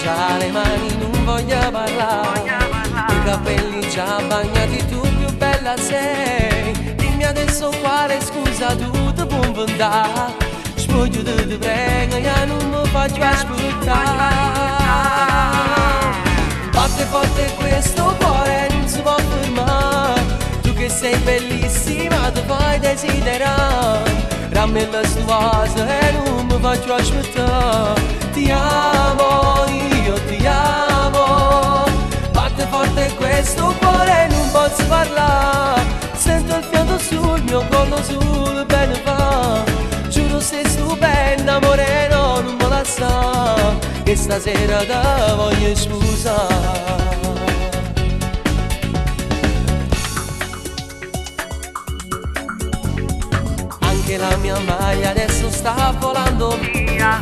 alza le mani, non voglio parlare. I capelli già bagnati, tu più bella sei. Dimmi adesso quale scusa tu ti puoi inventare. Spoglio ti prego, io non mi faccio aspettare. Batte forte questo cuore, non si può fermare. Tu che sei bellissima, ti fai desiderare. Rammella stu vaso e non mi faccio aspettare. Ti amo, io ti amo. Batte forte questo cuore, non posso parlare. Sento il fiato sul mio collo, sul bene fa. Giuro sei stupenda, amore, no, non me la sa. Che stasera te voglio scusare. Anche la mia maglia adesso sta volando via.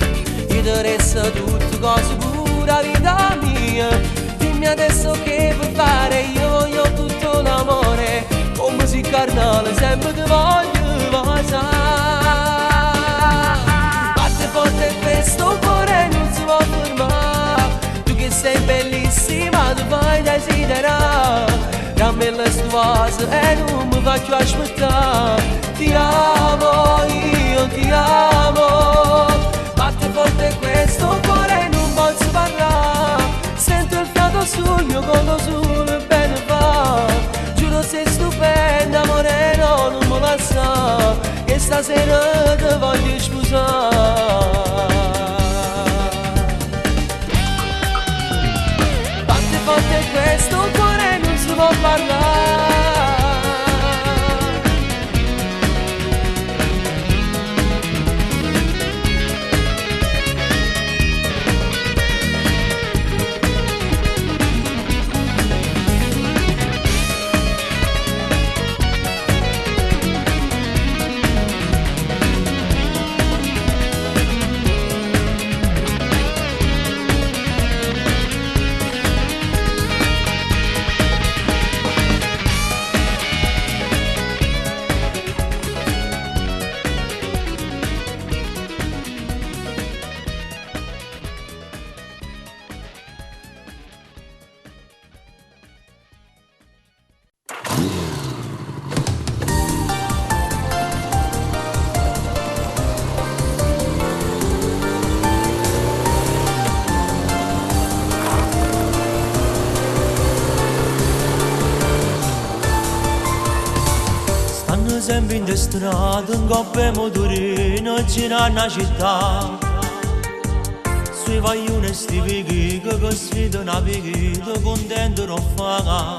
Io ti resto tutto cose pura vita mia. Dimmi adesso che vuoi fare, io voglio tutto l'amore. Con musica carnale sempre ti voglio basare. Batte forte questo cuore, non si può fermare. Tu che sei bellissima, ti fai desiderare. Rammella stu vaso e non mi faccio aspettare. Ti amo, io ti amo. Batte forte questo cuore, non posso parlare. Sento il fiato sul mio collo, sul bene va. Giuro sei stupenda, amore, no, non me la sa. Che stasera ti voglio sposare. Batte forte questo cuore, non si può parlare. Sempre in strada, in coppia e motorino, girano la città. Sui vaglioni stivichi che sfidano la picchita, contento non fa.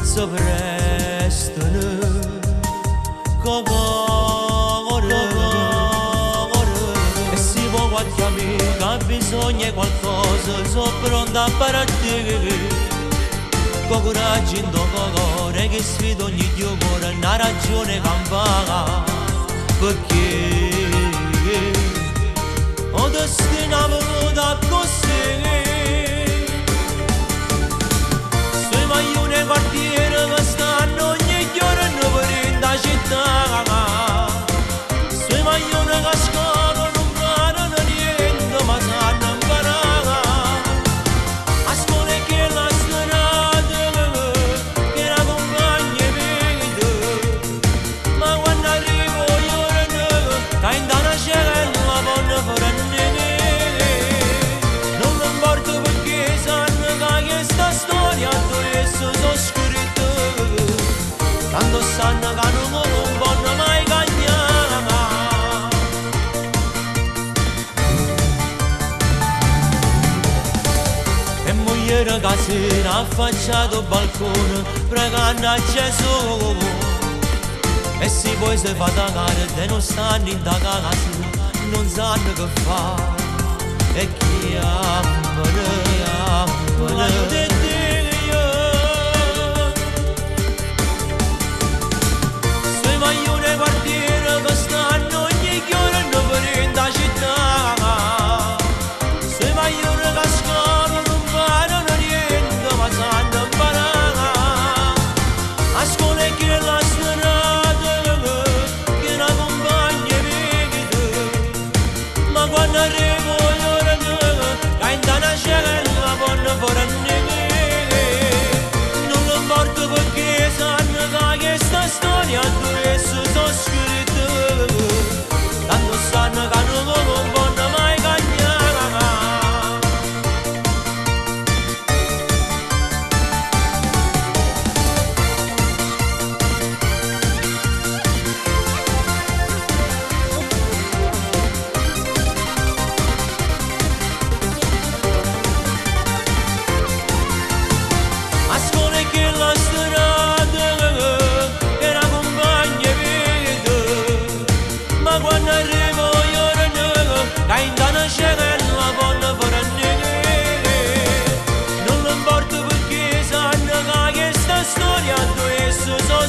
Si prestano, corre. E si può qualche amica, ha bisogno di qualcosa, sono pronta a partire. Con coraggio in tuo cuore che sfido ogni tuo cuore, una ragione campana. Perché ho destino venuta così. Sui maglioni e quartieri che stanno ogni giorno per in da città. Sui maglioni che scorrono non imparano niente, ma sanno imparare. A scuola che la non mi importa perché sanno che questa storia adesso sono scritta. Tanto sanno che non vanno mai cagnare. E moglie che sera ha affacciato il balcone pregando a Gesù. E si poi si fa tagare e non stanno in casa, non sanno che fare. E chiamano te Dio. Sui maglioni e quartieri che stanno ogni giorno per in da città. Sui maglioni che scorrono non imparano niente, ma sanno imparare. A scuola che la strada che la compagna vede. Ma quando arrivo io che in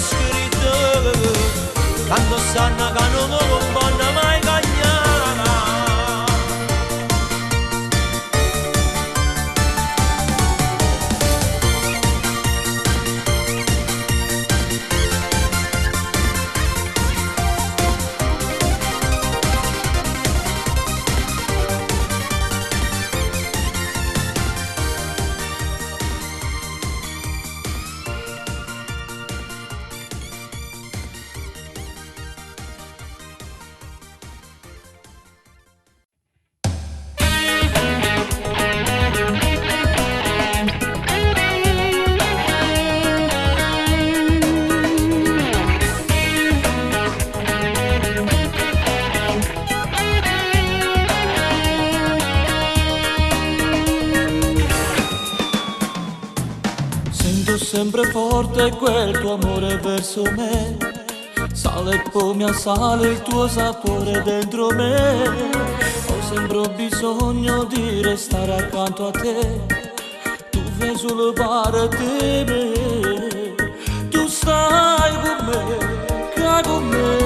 scritto, tanto sanno che non componno mai cagnare. Sempre forte quel tuo amore verso me, sale e poi mi assale il tuo sapore dentro me. Ho sempre bisogno di restare accanto a te, tu fai solo parte di me. Tu stai con me, che con me,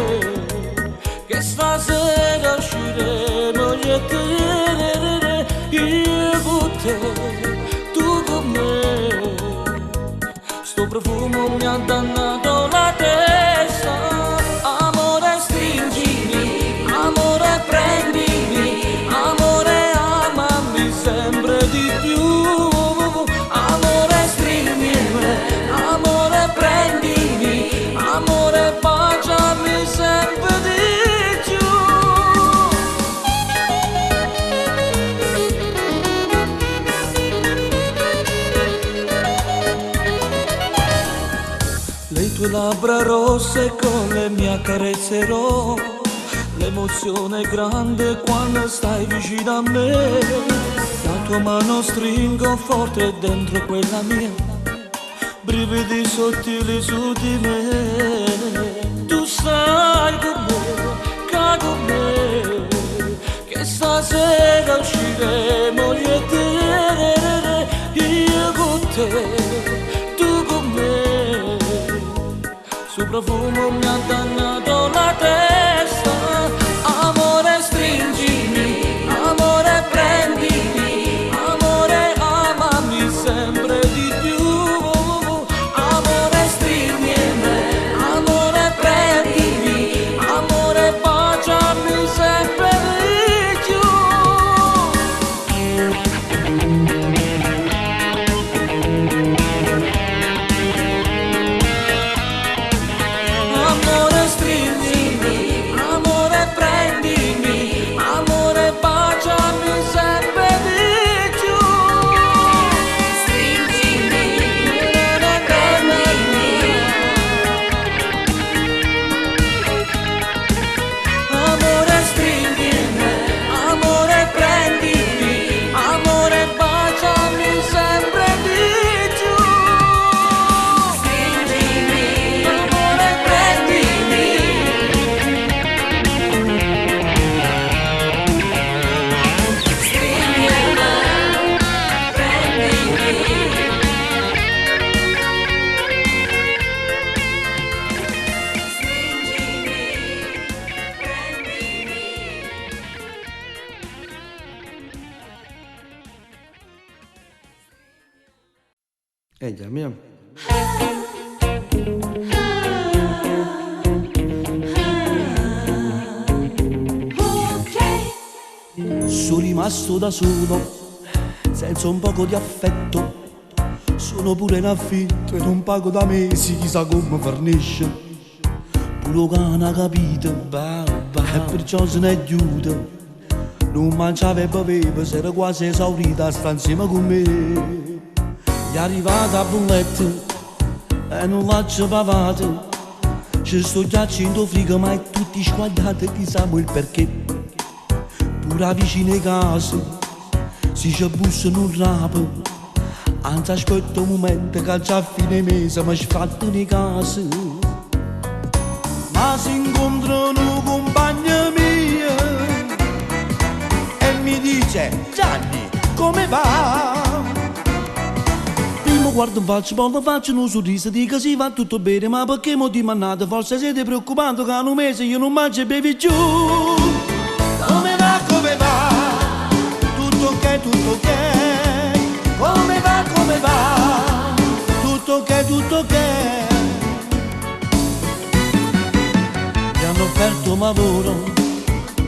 che stasera usciremo io e te, io con te, tu con me. Sto profumo mi ha dannato la testa, amore stringimi, amore prendimi, amore amami sempre di più, amore stringimi, amore prendimi, amore baciami sempre di più. Le tue labbra rosse con le mie accarezzerò, l'emozione è grande quando stai vicino a me. La tua mano stringo forte dentro quella mia, brividi sottili su di me. Tu stai con me, che con me, che stasera usciremo io e te, io con te, tu con me. Suo profumo mi ha dannato la testa, amore stringimi, amore prendimi, amore amami sempre di più, amore stringimi, amore prendimi, amore baciami sempre di più. Amore stringimi, amore prendimi, amore baciami sempre di più. Stringimi, amore prendimi, amore stringimi, amore prendimi, amore baciami sempre di più. Stringimi, amore prendimi, chiamiamo. Sono rimasto da solo, senza un poco di affetto. Sono pure in affitto e non pago da mesi, chissà come fornisce. Pure cane ha capito, e perciò se ne chiude. Non mangiava e beveva, si era quasi esaurita, sta insieme con me. È arrivata a bollette e non l'ha pavata. C'è sto ghiaccio in tuo frigo ma è tutti squagliati, chissà il perché. Pure vicino ai case si ci bussano un rapo. Anzi aspetta un momento che già a fine mese mi sfatto nei case. Ma si incontrano compagna mia e mi dice: Gianni, come va? Primo guardo in faccia, poi faccio un sorriso, dico sì va tutto bene, ma perché mo dimannate? Forse siete preoccupati che a un mese io non mangio e bevi giù. Come va, come va? Tutto ok, tutto ok. Come va, come va? Tutto ok, tutto ok. Mi hanno offerto un lavoro,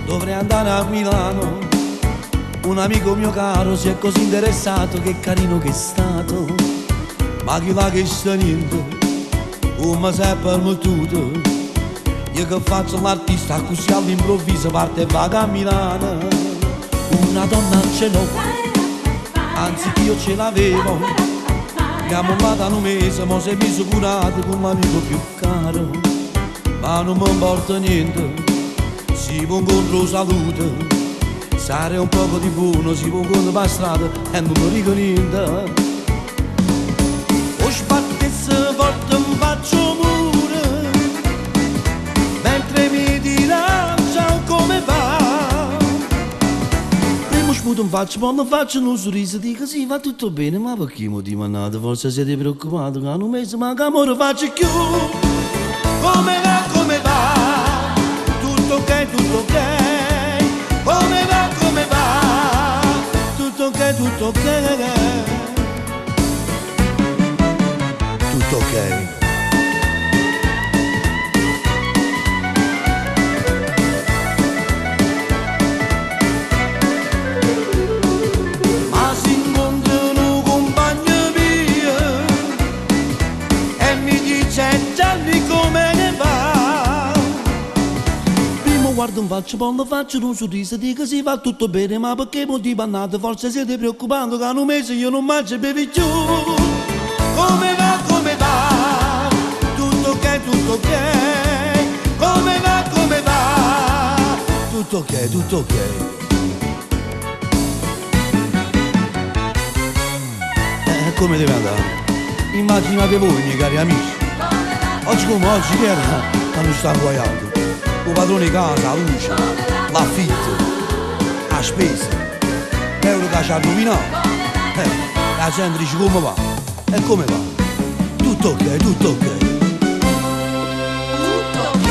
dovrei andare a Milano. Un amico mio caro si è così interessato, che carino che è stato. Ma chi va che sta niente, come si è permettuto. Io che faccio l'artista così all'improvviso parte e vado a Milano. Una donna ce l'ho, anzi io ce l'avevo. Abbiamo mollata un mese, ma si è messo curato con l'amico più caro. Ma non mi importa niente, si può incontro salute. Sare un poco di buono, si può incontro per strada e non mi dico niente. O sbattesse forte mi faccio mure, mentre mi dirà ciao come va. Prima sputo in faccia, poi mi faccio un sorriso, dico sì va tutto bene, ma perché mi dimandate? Forse siete preoccupati che a un mese manca amore faccio più. Come va, come va? Tutto ok, tutto ok. Come va, come va? Tutto ok, tutto ok. Tutto ok. Ma si incontrano compagno mio e mi dice Gianni come ne va? Guardo in faccia, poi faccio un sorriso, dico sì va tutto bene, ma perché mo dimannate? Forse siete preoccupati che a un mese io non mangio e bevi giù. Come va, come va? Tutto ok, tutto ok. Come va, come va? Tutto ok, tutto ok. Come deve andare? Immaginate voi, miei cari amici. Oggi come oggi, che era? Quando sta guaiando. Il padrone di casa, la luce, l'affitto, la spesa, l'euro che ci ha rovinato. La gente dice come va? E come va? Tutto ok, tutto ok. Tutto ok.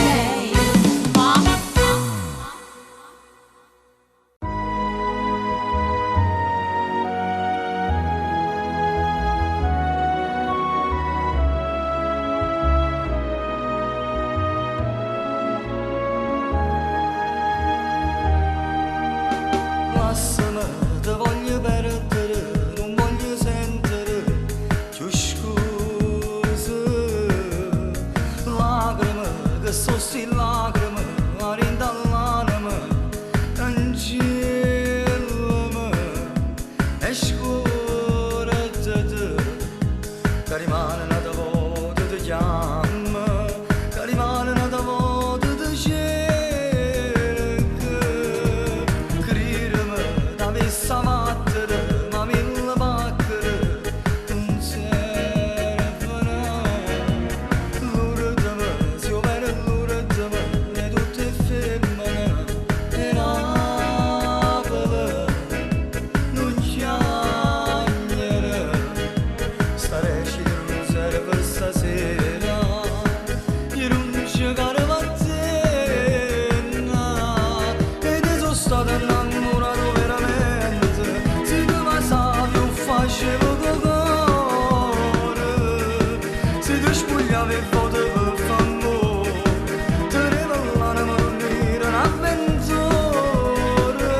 Te voglio perdere, non voglio sentire più scuse. Lacrime, che sono sti lacrime, arinda l'anima, cancellami e scordatete, che rimane una volta ti chiama, che rimane una volta ti cerca. Samattere, ma mille pacchere non servono. L'uridame, si opera l'uridame, e tutte femmine e Napoli non chiagliere. Stare ci non serve stasera, io non giocare mattina, e ti sono stato innamorato veramente. Facevo cuore, se tu spogliavi il foto per favore, ti rivelano morire un'avventura,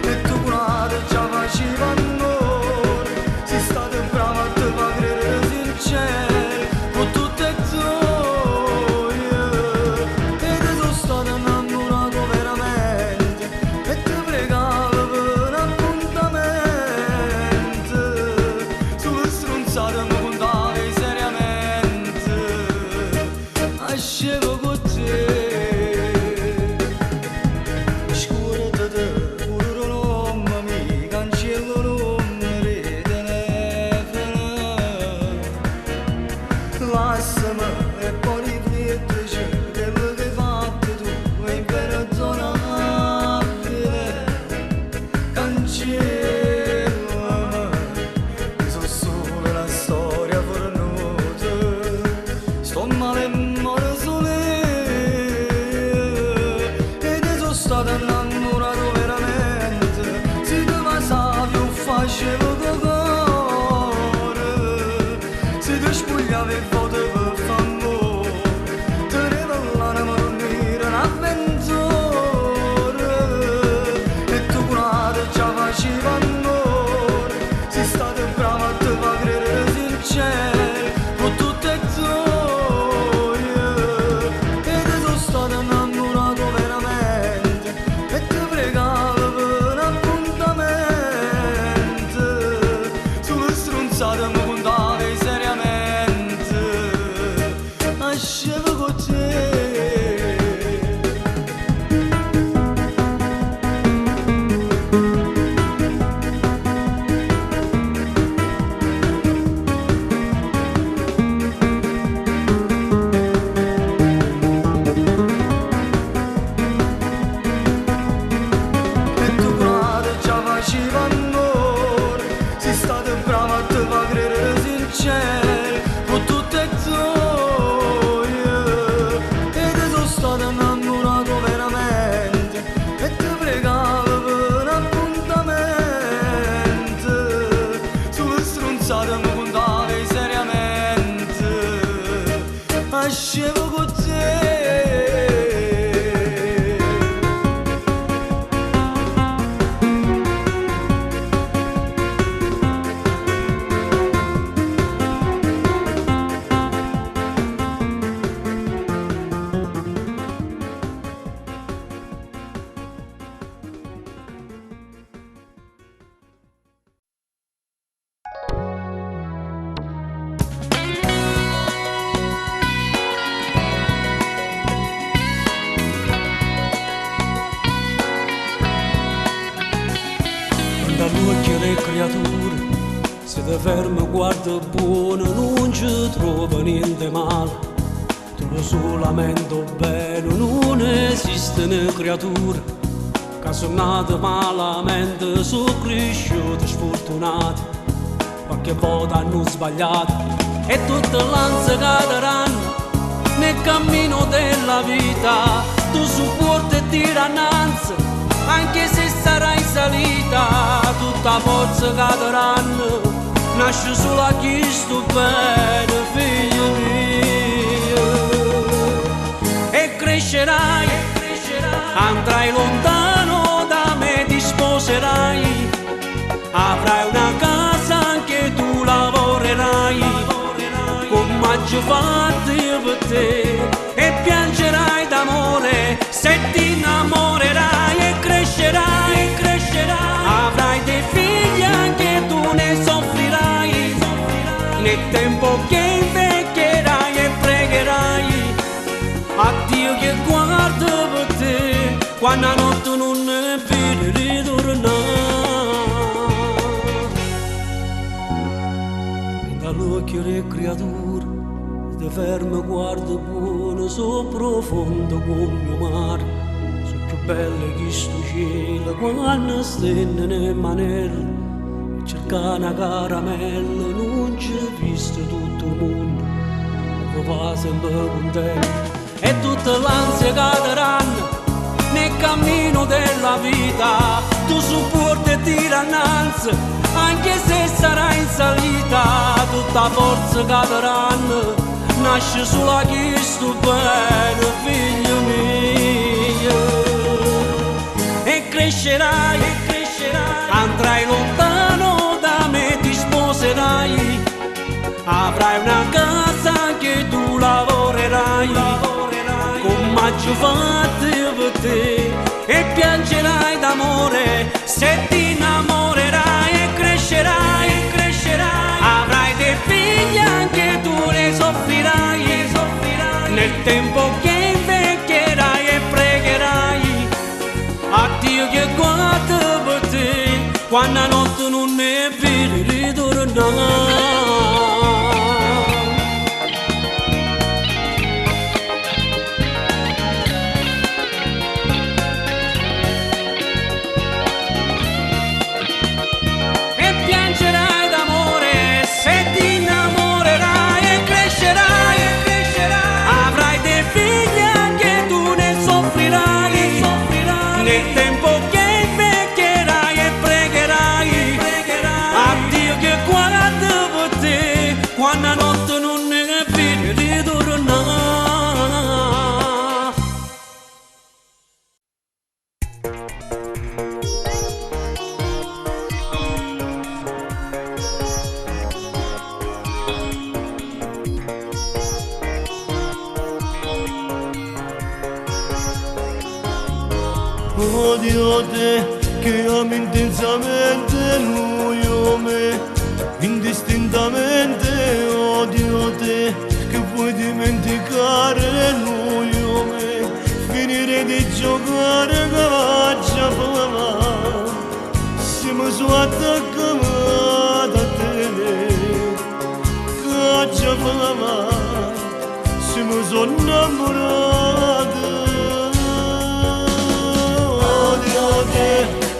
e tu curate già faceva amore, sei stato bravo a te fa credere sincero, con tutte e due, e ti sono stato innamorato veramente, e ti pregavo per un appuntamento. Scemo con te, scordate, pure nome mi cancello numeri telefono. Lasciami e poi riflettici, quello che hai fatto tu è imperdonabile. Cancellami, io sono solo la muore sole ed è sono stato innamorato veramente se te ma savi o facevo cuore se ti spogliavi e potevo fare amore te ne parlare ma non era un'avventura e tu curate già faceva amore sei stato bravo a te fa credere sincero con tutte e due e te sono stato innamorato veramente e ti pregavo per un appuntamento sulle stronzate mi contavi seriamente nascevo con te. E tu curate già faceva amore sei stato bravo a te fa credere sincero con tutte e due e te sono stato innamorato veramente e ti pregavo per un appuntamento sulle stronzate mi contavi seriamente nascevo con te. Dall'occhio le creature, se te fermo guarda buono non ci trova niente male, trovo solamente bene, non esiste una creatura, che sono nata malamente, sono cresciuti sfortunati, qualche volta hanno sbagliato, e tutte l'ansia cadranno nel cammino della vita, tu supporti e tirannanza, anche se sarai in salita, tutta forza cadranno, nasce solo a chi sto bene, figlio mio. E crescerai, andrai lontano da me, ti sposerai, avrai una casa, anche tu lavorerai, con maggio fatti per te, e piangerai d'amore, se ti innamorerai e crescerai, avrai dei figli, anche tu ne soffrirai, nel tempo che invecchierai e pregherai a Dio che guarda per te, quando la notte non ne vedi ritornare. Dall'occhio le creature, te fermo guarda buono, so profondo come il mare, so più belle che sto cielo, quando stende nel manello, cerca una caramella, non c'è visto tutto il mondo, va sempre contento, e tutta l'ansia cadranno nel cammino della vita, tu supporti e tirannanza, anche se sarai in salita, tutta forza cadranno, nasce solo a chi sto bene, figlio mio. E crescerai, andrai lontano da me, ti sposerai, avrai una casa, anche tu lavorerai, con maggio fatti per te, e piangerai d'amore, se ti innamorerai e crescerai, avrai dei figli, anche tu ne soffrirai, nel tempo che invecchierai e pregherai a Dio che guarda per te, quando la notte non ne vedi ritornare. Avrai Odio te che ami intensamente lui o me, indistintamente odio te che vuoi dimenticare lui o me, finire di giocare caccia fama, siamo su attaccati a te, caccia fama, siamo su innamorati.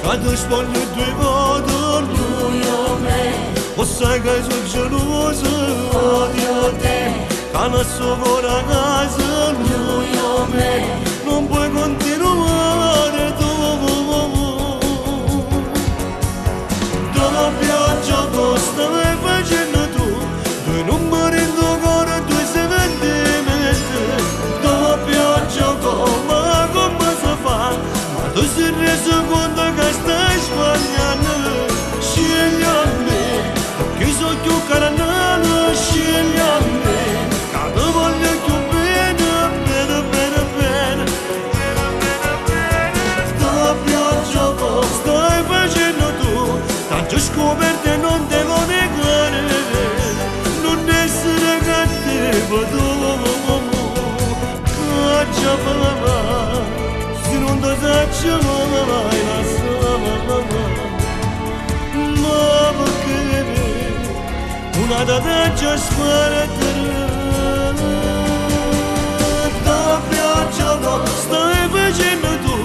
Quando spoglio due volte lui o me, o sai che sono geloso, odio te, che non so fuori a casa lui o me, non puoi continuare tu. Dalla pioggia costa vai facendo tu, due numeri in tuo cuore, due sentimenti, dalla pioggia come si fa, ma tu sei reso conto che stai sbagliando, scegli a me, che so più carnale, scegli a me, che ti voglio più bene, bene, bene, bene, sta pioggia che stai facendo tu, tanto scoperte non te lo negare, non essere cattivo tu, caccia mamma. Non ti faccio mai la sua ma perché una data già sparatera da pioggia no stai facendo tu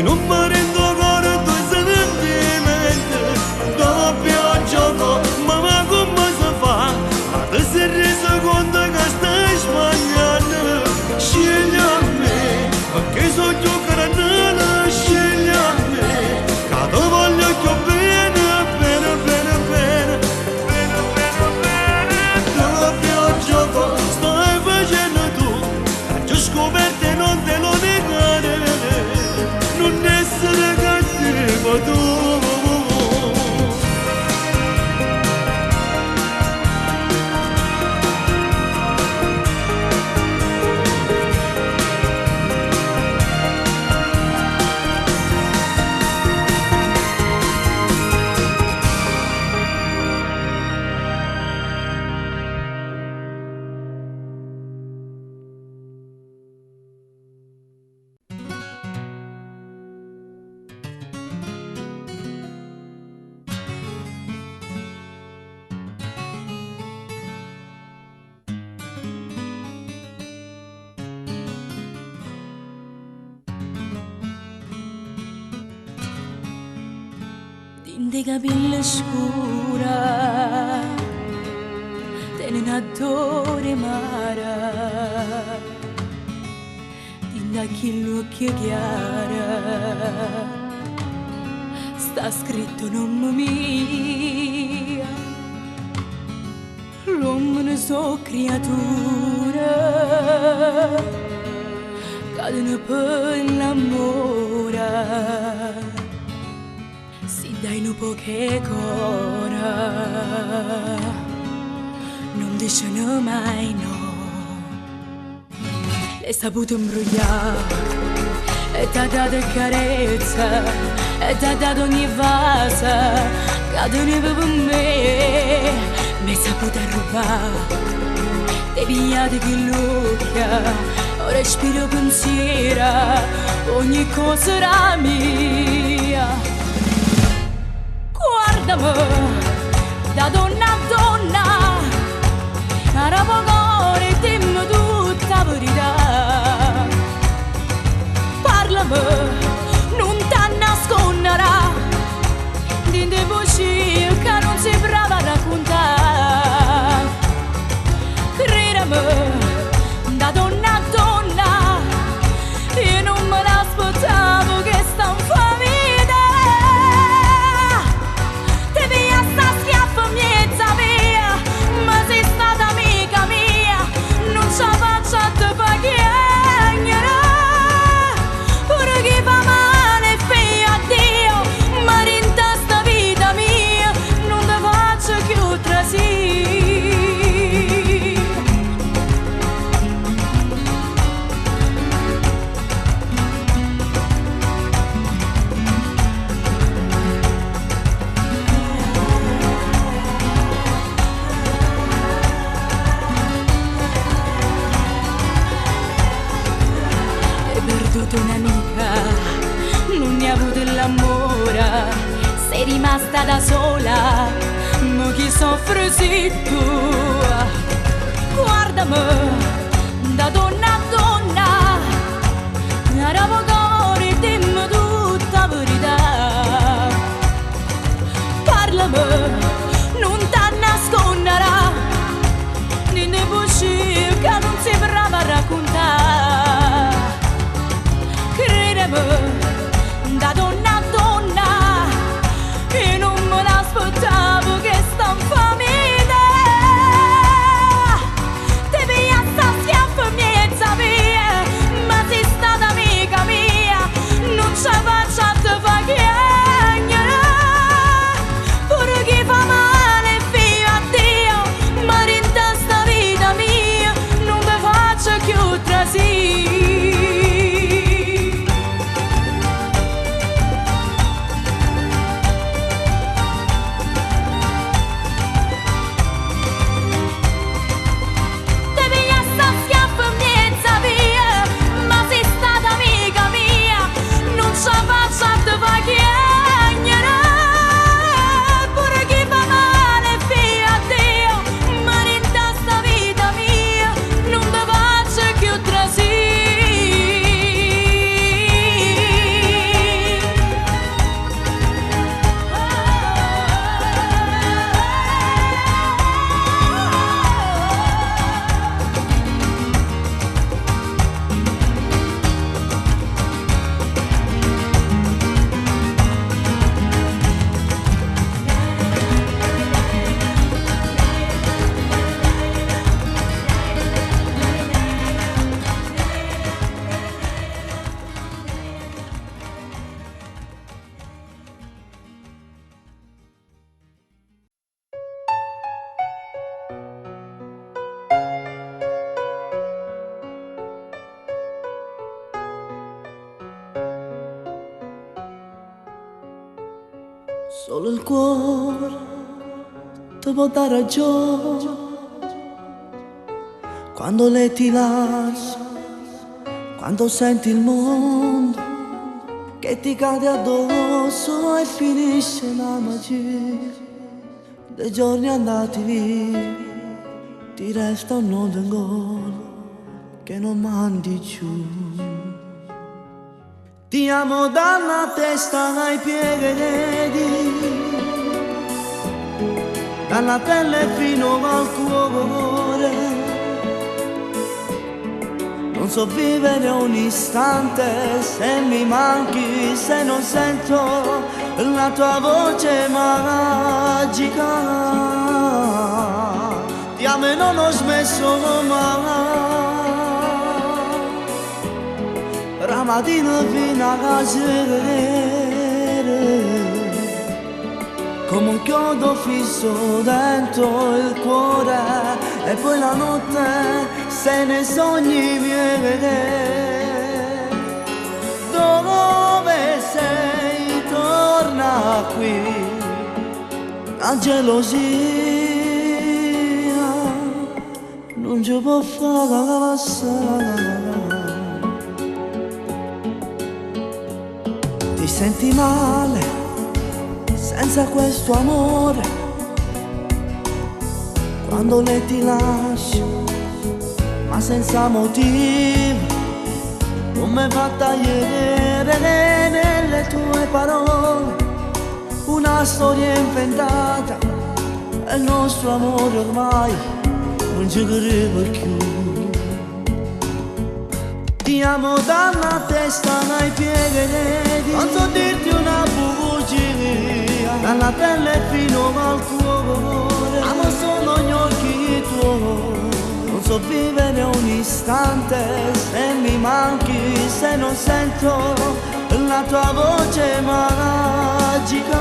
non mi rendo cuore tu sentimenti da pioggia no ma come si fa ma ti sei reso conto che stai sbagliando scegli a me perché so più carnale scegli a me che ti voglio più bene, bene, bene, bene, bene, bene, bene. La pioggia che stai facendo tu, già scoperte non te lo negare, non essere cattivo tu. Di capelli scura, tiene un odore mara, di occhi chiara, sta scritto nome mio, l'uomo ne so creatura, cadono per l'amore. Dai un po' che cora, non dicono mai no. L'hai saputo imbrogliare, e t'ha dato carezza, e t'ha dato ogni vasa, che ne per me, mi hai saputo rubare, ti pigliate che lucca, ora respiro pensiero, ogni cosa era mia. Guardami, da donna a donna, cara cuore, dimmi tutta la verità. Parlami, non ti nasconderà, di te voci che non sei brava a raccontare. Credimi, da donna a donna, io non me l'aspettavo che sta un famiglia. Mia, ma sei stata amica mia. avuto un'amica, non ne ha avuto l'amore, sei rimasta da sola, ma chi soffre sei tu. Guardami da donna a donna, arrivo cuore, dimmi tutta la verità. Parlami, non ti nasconderà, niente possibile che non sei brava a raccontare. Credimi, da donna a donna, e non me l'aspettavo che sta famiglia. Te via sta schiaffo miezza mia, ma sei stata amica mia, non ce faccio a te fa chiagnare. Pure chi fa male fino a Dio, ma in sta vita mia, non te faccio più trasì. Solo il cuore ti può dare ragione quando lei ti lascia, quando senti il mondo che ti cade addosso e finisce la magia dei giorni andati via. Ti resta un nodo in gola che non mandi giù. Ti amo dalla testa ai piedi, dalla pelle fino al cuore. Non so vivere un istante se mi manchi, se non sento la tua voce magica. Ti amo e non ho smesso mai, la mattina fino a sera, come un chiodo fisso dentro il cuore, e poi la notte se ne sogni viene. Dove sei? Torna qui, la gelosia non ci può fare passare. Ti senti male senza questo amore, quando lei ti lascia, ma senza motivo, non mi fa tagliare nelle tue parole una storia inventata, e il nostro amore ormai non ci credo più. Ti amo dalla testa ai piedi, non so dirti una bugia, dalla pelle fino al cuore, amo solo gli occhi tuoi. Non so vivere un istante se mi manchi, se non sento la tua voce magica.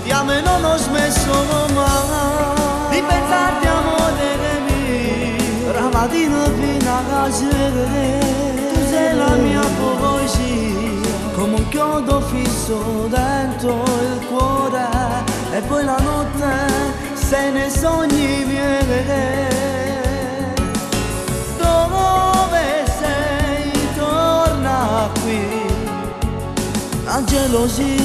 Ti amo e non ho smesso mai di pensarti, amore mio, la mattina fino a sera. Tu sei la mia poesia, come un chiodo fisso dentro il cuore, e poi la notte se ne sogni viene. Dove sei? la gelosia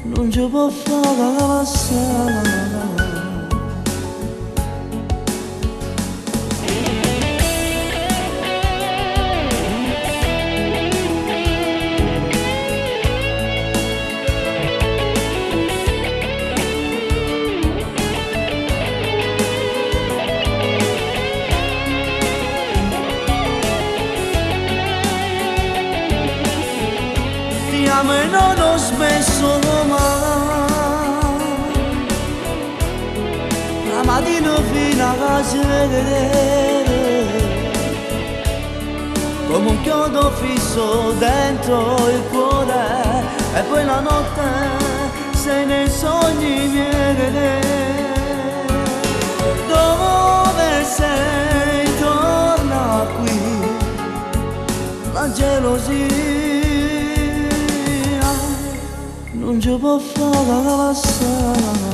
non ci può fare passare. E non ho smesso mai, la mattina fino a sera, come un chiodo fisso dentro il cuore, e poi la notte se ne sogni miei. Dove sei? Torna qui, la gelosia non ci può fare passare.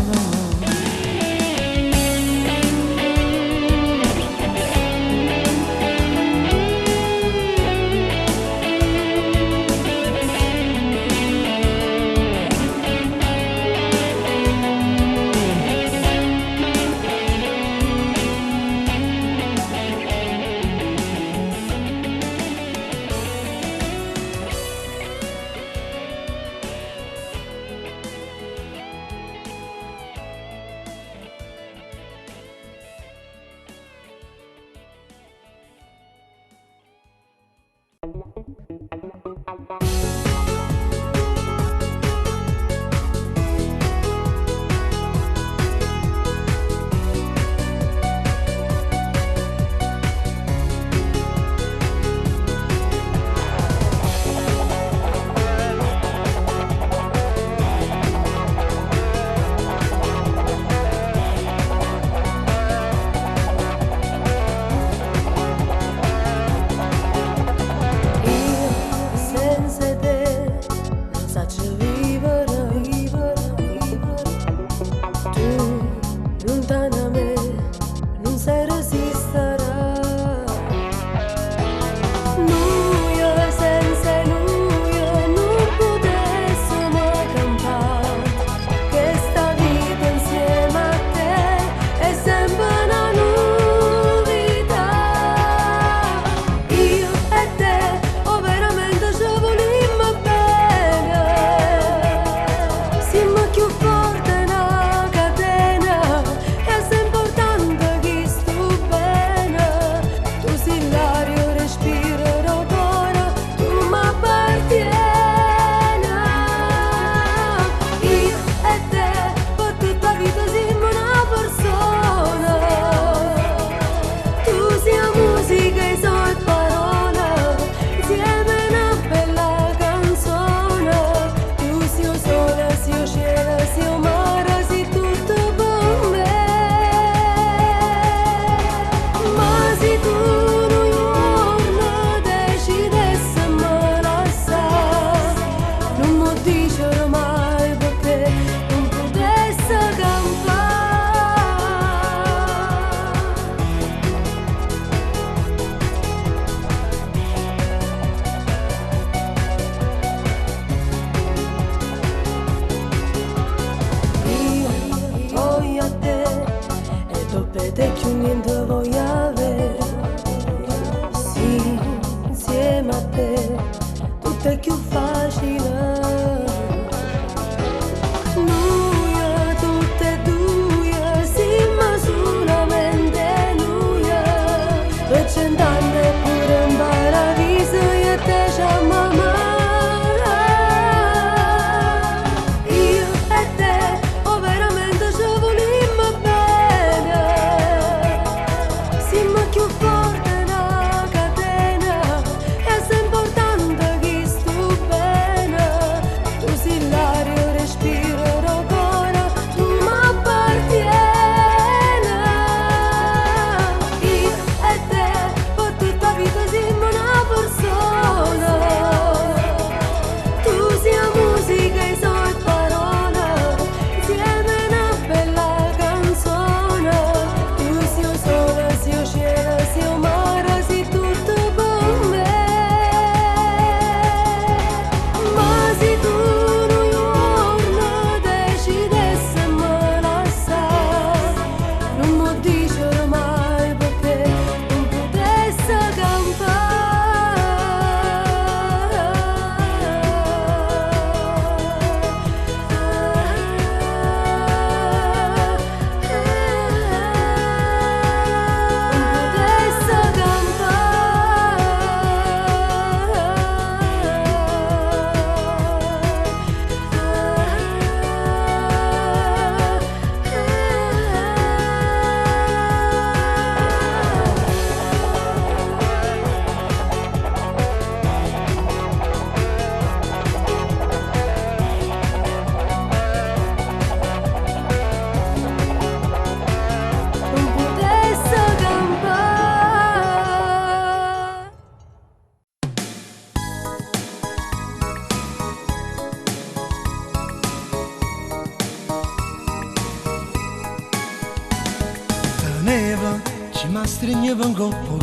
mi stringeva un coppo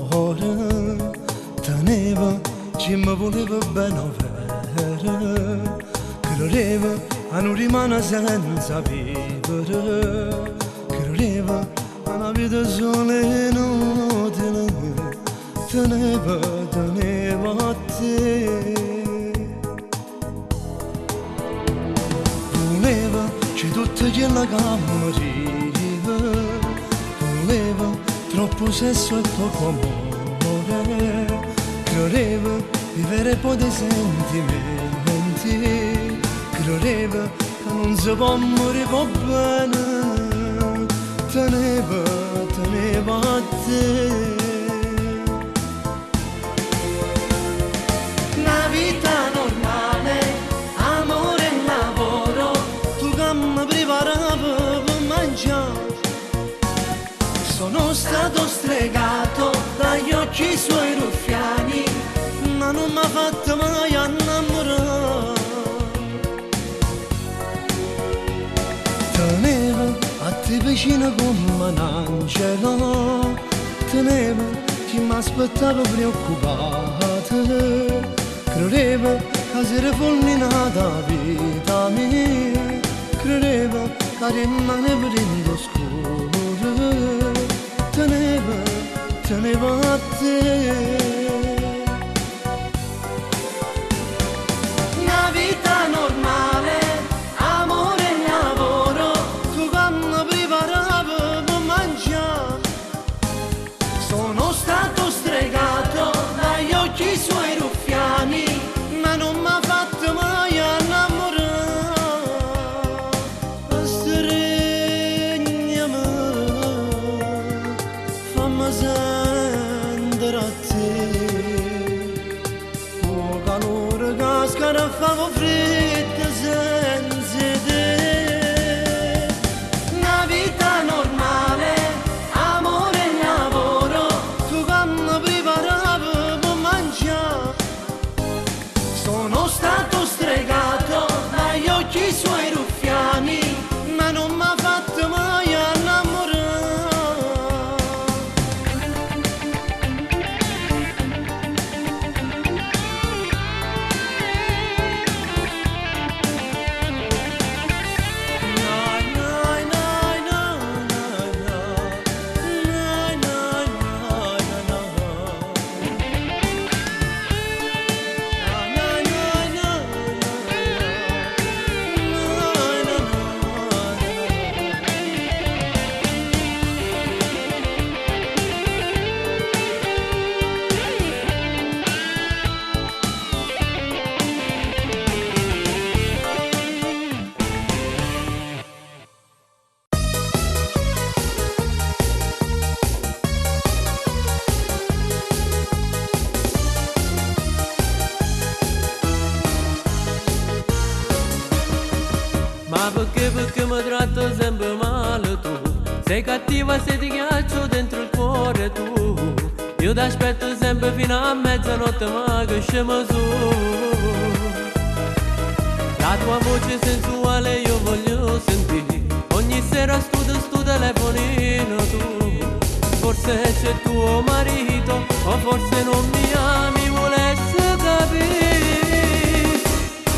cuore, teneva, ci mi voleva bene vero, credeva a non rimanere senza vivere, credeva a una vita sola e inutile, teneva a te. Voleva, c'è tutta quella che moriva, voleva troppo sesso e poco amore, credeva vivere poi dei sentimenti, credeva che non si può morire può bene, teneva a te. Una vita normale, amore e lavoro, tu che mi preparavi per mangiare. Sono stato stregato dagli occhi suoi ruffiani, ma non mi ha fatto mai innamorare. Teneva a te vicino come un angelo, teneva chi mi aspettava preoccupato, credeva che si era fulminata la vita mia, credeva che rimaneva in oscuro, teneva a te. Una vita normale, amore e lavoro, tu che mi preparavi per mangiare. Sono stato stregato dagli occhi suoi ruffiani, ma non mi ha fatto mai innamorare. Stregnami, fammi sentere a te, il calore che scarafava freddo senza te. Una vita normale, amore e lavoro, tu che mi preparavi per mangiare. Sono stato stregato dagli occhi suoi ruffiani, ma non mi ha fatto mai innamorare. Ma perché mi tratto sempre male tu? Sei cattiva se ti ghiaccio dentro il cuore tu. Io ti aspetto sempre fino a mezzanotte ma che scemo su. La tua voce sensuale io voglio sentire. Ogni sera studio sto telefonino tu. Forse c'è tuo marito o forse non mi ami, volessi capire.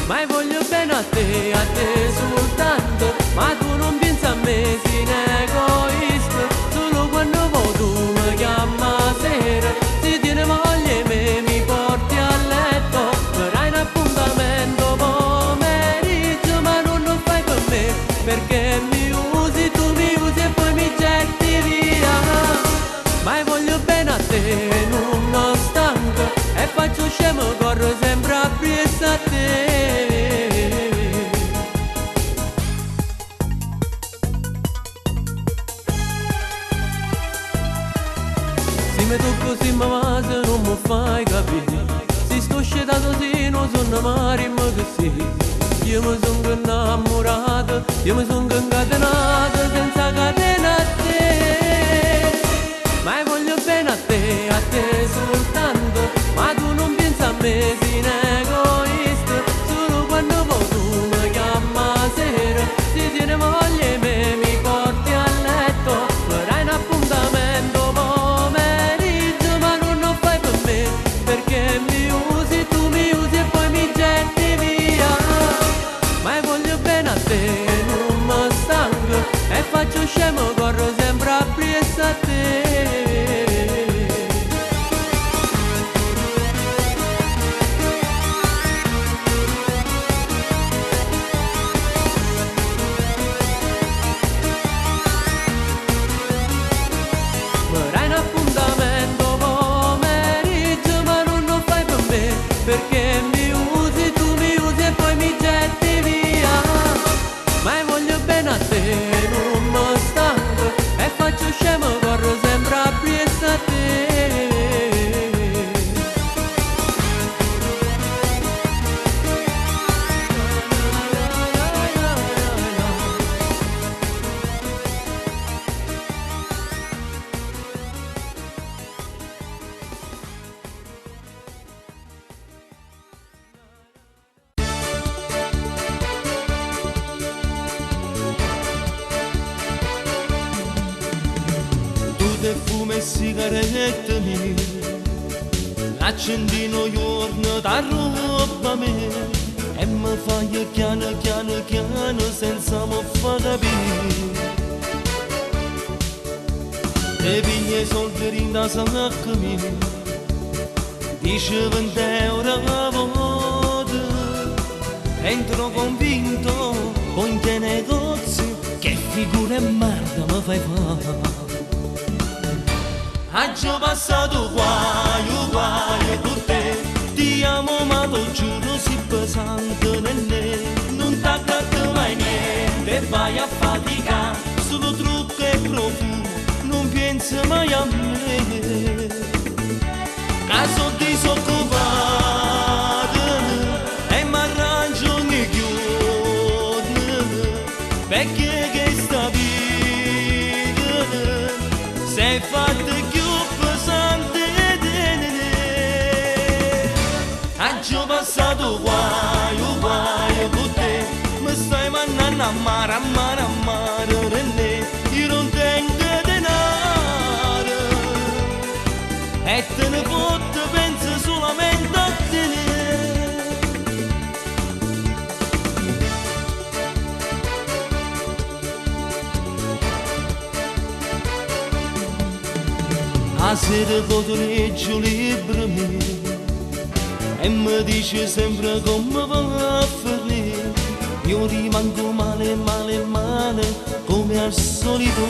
Ma io voglio bene a te soltanto, ma tu non pensi a me, sei un egoista. Solo quando vuoi tu mi chiami a sera, se tieni moglie me mi porti a letto. Farai un appuntamento pomeriggio, ma non lo fai per me, perché mi usi, tu mi usi e poi mi getti via. Ma io voglio bene a te, non mi stanco, e faccio scemo, corro sempre appresso a te. Se mi tocco si mi va se non mi fai capire, se sto scetato se non sono mare ma che sì. Io mi sono innamorato, io mi sono incatenato senza catena a te. Ma io voglio bene a te soltanto, ma tu non pensi a me, sei un egoista. Solo quando vuoi tu mi chiami a sera, se tieni moglie me mi porti a letto. Farai un appuntamento farai un appuntamento pomeriggio, ma non lo fai per me, perché mi usi, tu mi usi e poi mi getti via. Ma io voglio bene a te, non mi stanco, e faccio scemo, corro sempre appresso a te. Te fumo e sigarette mie, accendino giorno da roba mia e mi fai piano piano piano senza mi fa capire. Te pigli i soldi in da sacca mia, dice 20 euro a volta, entro convinto con te negozi, che figura e merda mi fai fare. Oggi passato guaio con te, ti amo ma lo giuro si pesante nel non t'accatto mai niente, vai a fatica, solo trucco e profumo, non pensi mai a me. Caso disoccupato e mi arrangio ogni giorno, perché che sta vita sei fatta più pesante di me. Oggi ho passato guaio con te, mi stai mandando a mare, René, io non tengo denaro e te ne fotte, penso solamente a te. A sera foto leggo libri miei e mi dice sempre come va a finire. Io rimango male, come al solito.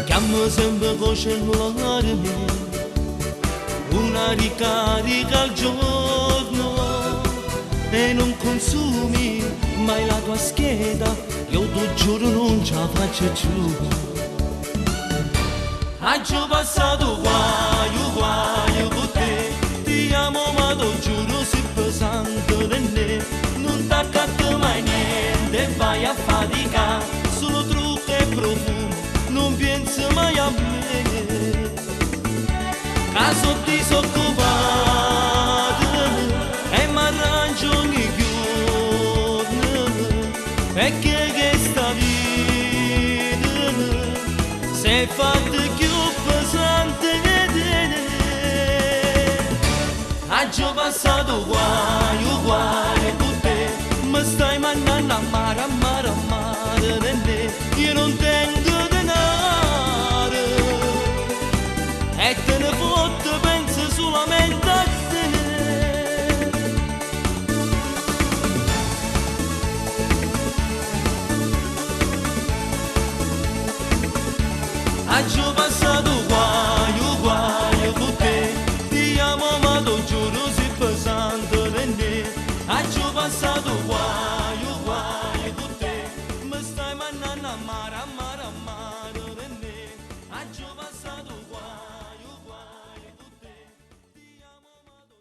Chiamo sempre con cellulare mio, una ricarica al giorno e non consumi mai la tua scheda, io ti giuro non ce la faccio più. Oggi ho passato guaio con te, ti amo ma lo giuro si pesante nel non t'accatto mai niente, vai a fatica, solo trucco e profumo, non pensi mai a me. Caso disoccupato e mi arrangio ogni giorno, perché che sta vita sei fatta più pesante di me. Oggi ho passato guaio con te, mi stai mandando a mare, René, io non tengo denaro e te ne fotte, penso solamente a te. Oggi ho passato guaio con te, ti amo ma lo giuro si pesante René. Oggi ho passato guaio con te, mi stai mandando a mare, René. Oggi ho passato guaio con te, ti amo ma lo...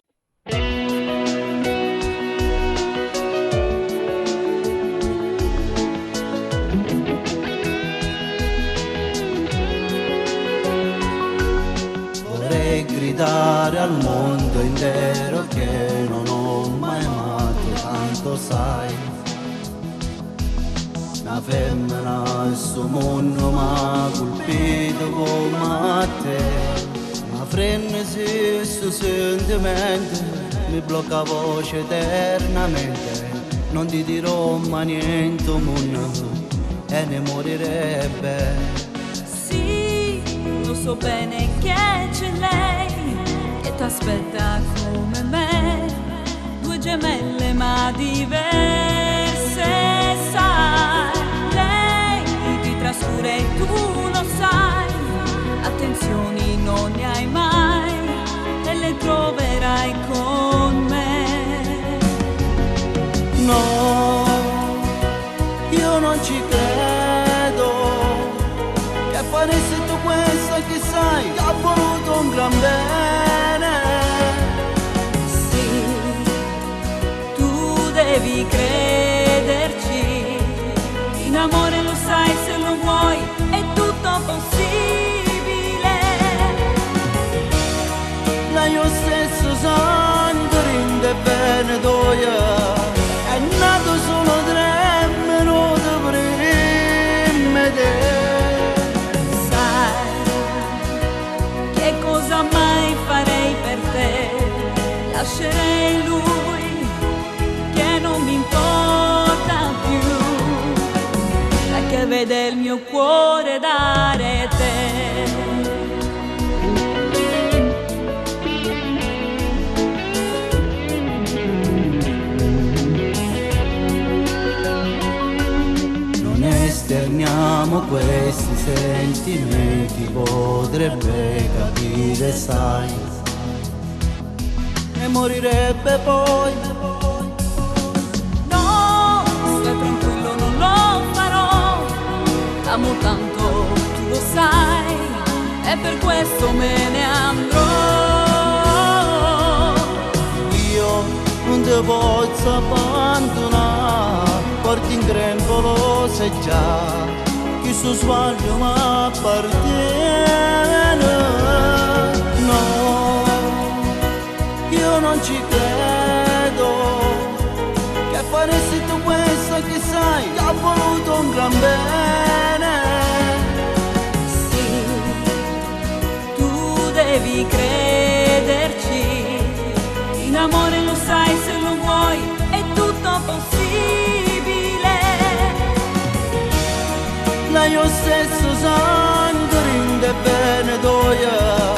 Gridare al mondo intero che non ho mai amato, tanto sai. Una femmina in sto mondo m'ha colpito come a te. Ma frenesi sto sentimento, mi blocca voce eternamente. Non ti dirò mai niente, mondo, e ne morirebbe. Lo so bene che c'è lei che t'aspetta come me, due gemelle ma diverse, sai. Lei ti trascura e tu emozioni non ne hai mai e le troverai con me. No, io non ci credo che faresti tu questo, che sai che ha voluto un gran bene. Sì, tu devi crederci, in amore lo sai se lo vuoi è tutto possibile. La io stesso santo rende bene doia, è nato solo 3 minuti prima di che cosa mai farei per te? Lascerei lui che non mi importa più, perché vede il mio cuore dare te. non esterniamo questi sentimenti, potrebbe capire, sai, e morirebbe poi. No, stai tranquillo, non lo farò, amo tanto, tu lo sai, e per questo me ne andrò. Io non ti posso abbandonare, porti in grembo lo sai già, che sto sbaglio mi appartiene. No, io non ci credo che faresti tu questo, che sai che ha voluto un gran bene. Sì, tu devi crederci, in amore lo sai se lo vuoi è tutto possibile. La io stesso santo rende bene doia,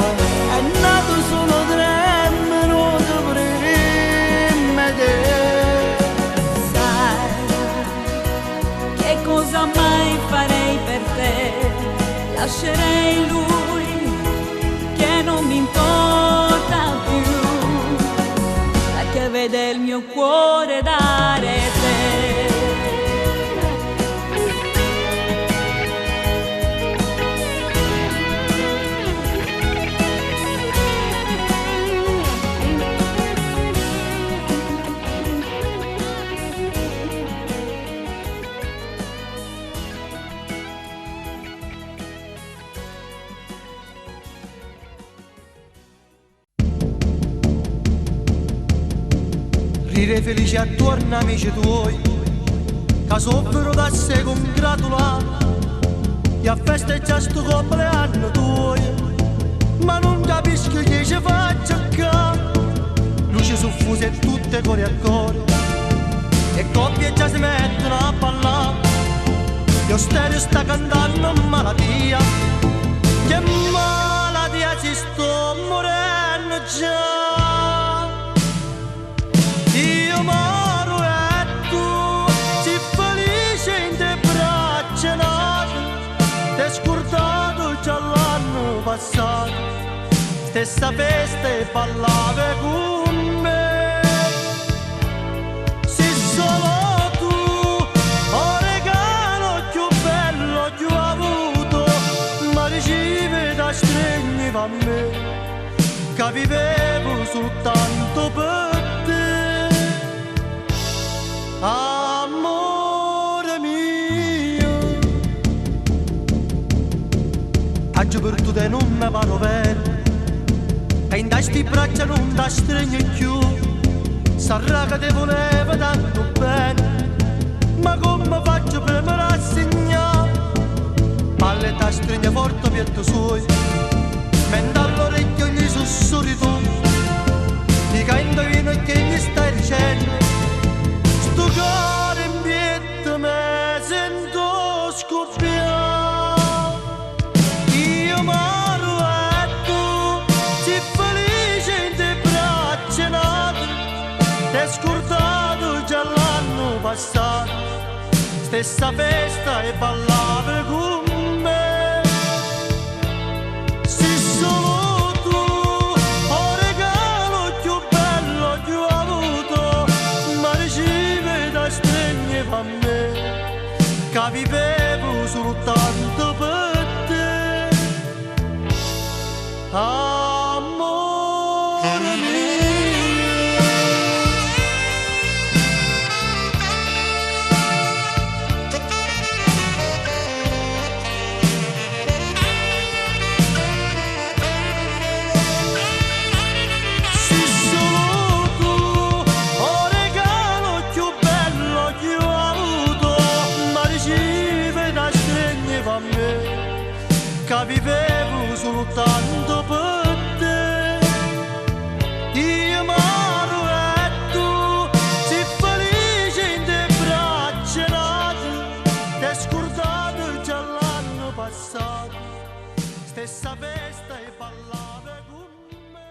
è nato solo 3 minuti prima di Sai che cosa mai farei per te? Lascerei lui che non mi importa più, perché vede il mio cuore dare te. Rire felice attorno amici tuoi, che soffrono da sé congratulati, e a festeggiare sto compleanno tuoi, ma non capisco che ci faccio qua. Luci soffuse e tutte cuore a cuore, e coppie già si mettono a ballare, io stereo sta cantando malattia, che malattia ci sto morendo già. Io moro e tu sei felice in te braccia nate, t'hai scordato già l'anno passato, stessa festa e ballavi con me. Se solo tu, oregano più bello che ho avuto, ma ricevi da stregni a me, che vivevo soltanto per amore mio. Agio per tu te non mi paro vero, e in sti braccia non da stregno più, sarà che te voleva tanto bene, ma come faccio per me rassegnare? Palle da stregno forte per tu suoi, mentre all'orecchio gli sussurri tu, di che indovino che gli stai dicendo. Sto cuore in pietà me sento scoppiare. Io moro e tu sei felice in te braccia nate, t'hai scordato già l'anno passato, stessa festa e ballavi con me. Si che vivevo soltanto per te. Io m'ero e tu, sei felice in te braccia nate, t'hai scordato già l'anno passato, stessa festa e parlava con me.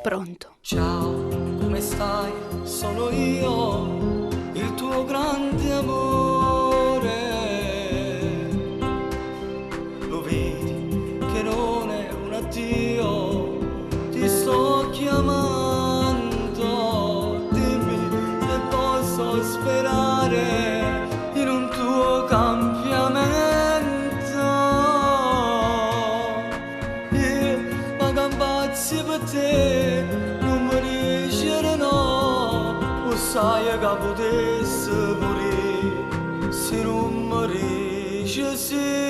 Pronto. Ciao, come stai? Sono io, il tuo grande amore. Lo vedi che non è un addio, ti sto chiamando. Dimmi se posso sperare in un tuo cambiamento. Io vado a pazzi per te, non mi riesce no, o sai che potessi morire se non mi riesce sì.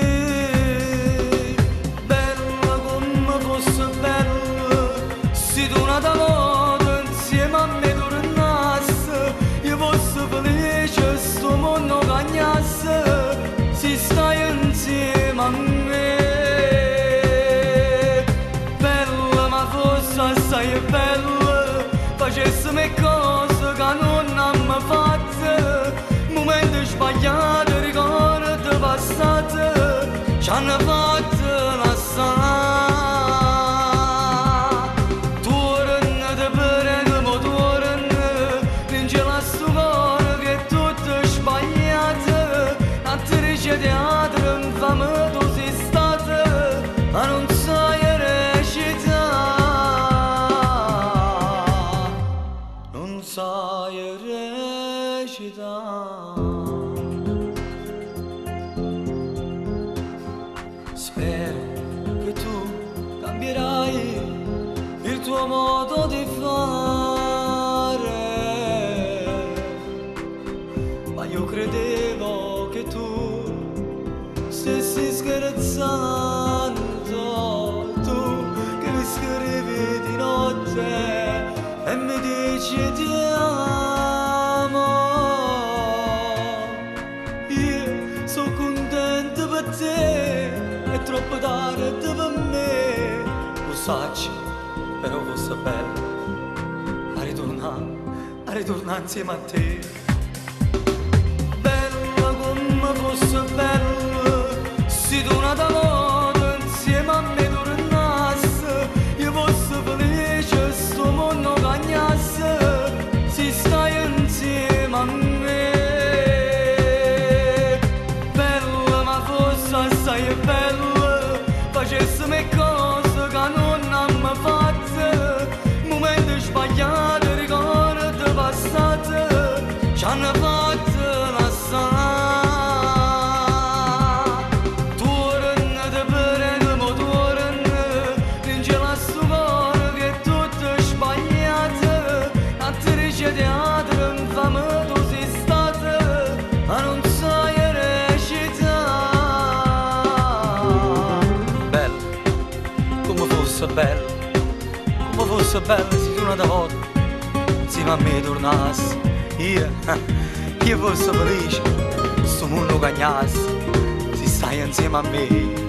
Bella come fosse bella, se tu una volta insieme a me tornassi, io fossi felice sto mondo cagnasse, se stai insieme a me. Assai bella, facessimo cose che non abbiamo fatto, momenti sbagliati, ricordi passati, ci hanno fatto lasciare. Torna te prego, ma torna, non c'è la sua cuore che è tutto sbagliato, a te dice teatro, infame tu sei stata, ma non sai recitare. Sai recitare. Spero che tu cambierai il tuo modo di fare, ma io credevo che tu stessi scherzando, tu che mi scrivi di notte e mi dici ti amo. Io sono contento per te, è troppo tardi per me. Lo sai, però fosse bello a ritornare insieme a te. Bella come fosse bella, se tu una volta insieme a me tornassi, io fossi felice sto mondo cagnasse, si stai insieme a me. Bella ma fosse assai bella, facessimo cose che non abbiamo fatto, momenti sbagliati, ricordi passati, ci hanno fatto lasciare. Torna te prego, ma torna, non c'è la sua cuore che è tutto sbagliato, a te dice teatro, infame tu sei stata, ma non sai recitare. Bella, come fosse bella, come fosse bella se tu una volta insieme a me tornassi, io fossi felice, sto mondo cagnasse, se stai insieme a me.